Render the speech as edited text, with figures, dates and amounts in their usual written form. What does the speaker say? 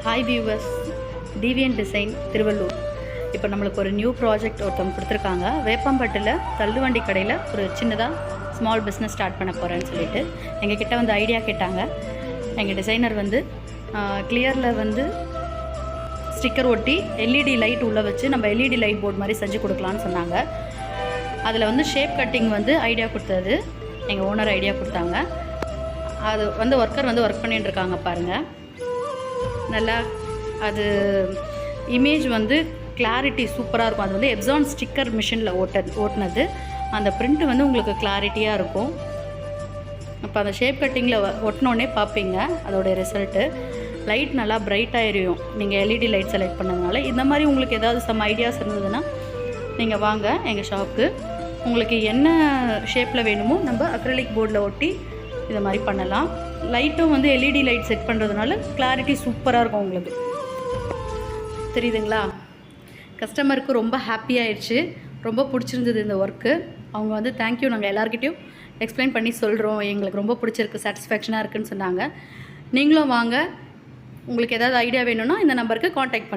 Hi viewers, TVN design Tiruvallur. இப்போ நம்மளுக்கு ஒரு நியூ ப்ராஜெக்ட் ஒருத்தவங்க கொடுத்துருக்காங்க. வேப்பம்பட்டில் தள்ளுவண்டி கடையில் ஒரு சின்னதாக ஸ்மால் பிஸ்னஸ் ஸ்டார்ட் பண்ண போகிறேன்னு சொல்லிட்டு எங்ககிட்ட வந்து ஐடியா கேட்டாங்க. எங்கள் டிசைனர் வந்து கிளியரில் வந்து ஸ்டிக்கர் ஒட்டி எல்இடி லைட் உள்ளே வச்சு நம்ம எல்இடி லைட் போர்டு மாதிரி செஞ்சு கொடுக்கலான்னு சொன்னாங்க. அதில் வந்து ஷேப் கட்டிங் வந்து ஐடியா கொடுத்தது எங்கள் ஓனர் ஐடியா கொடுத்தாங்க. அது வந்து ஒர்க்கர் வந்து ஒர்க் பண்ணிட்டு இருக்காங்க பாருங்கள். நல்லா அது இமேஜ் வந்து கிளாரிட்டி சூப்பராக இருக்கும். அது வந்து எப்சான் ஸ்டிக்கர் மிஷினில் ஓட்டினது. அந்த பிரிண்ட்டு வந்து உங்களுக்கு கிளாரிட்டியாக இருக்கும். அப்போ அந்த ஷேப் கட்டிங்கில் ஒட்டினோடனே பார்ப்பீங்க அதோடைய ரிசல்ட்டு. லைட் நல்லா பிரைட்டாக எரியும் நீங்கள் எல்இடி லைட் செலக்ட் பண்ணதுனால. இந்த மாதிரி உங்களுக்கு ஏதாவது சம் ஐடியாஸ் இருந்ததுன்னா நீங்கள் வாங்க எங்கள் ஷாப்புக்கு. உங்களுக்கு என்ன ஷேப்பில் வேணுமோ நம்ம அக்ரிலிக் போர்டில் ஒட்டி இதை மாதிரி பண்ணலாம். லைட்டும் வந்து எல்இடி லைட் செட் பண்ணுறதுனால கிளாரிட்டி சூப்பராக இருக்கும் உங்களுக்கு. தெரியுதுங்களா? கஸ்டமருக்கு ரொம்ப ஹாப்பி ஆயிடுச்சு, ரொம்ப பிடிச்சிருந்தது இந்த ஒர்க்கு. அவங்க வந்து தேங்க்யூ, நாங்கள் எல்லாருக்கிட்டையும் எக்ஸ்பிளைன் பண்ணி சொல்கிறோம், எங்களுக்கு ரொம்ப பிடிச்சிருக்கு, சாட்டிஸ்ஃபேக்ஷனாக இருக்குதுன்னு சொன்னாங்க. நீங்களும் வாங்க. உங்களுக்கு ஏதாவது ஐடியா வேணும்னா இந்த நம்பருக்கு காண்டாக்ட் பண்ணுங்கள்.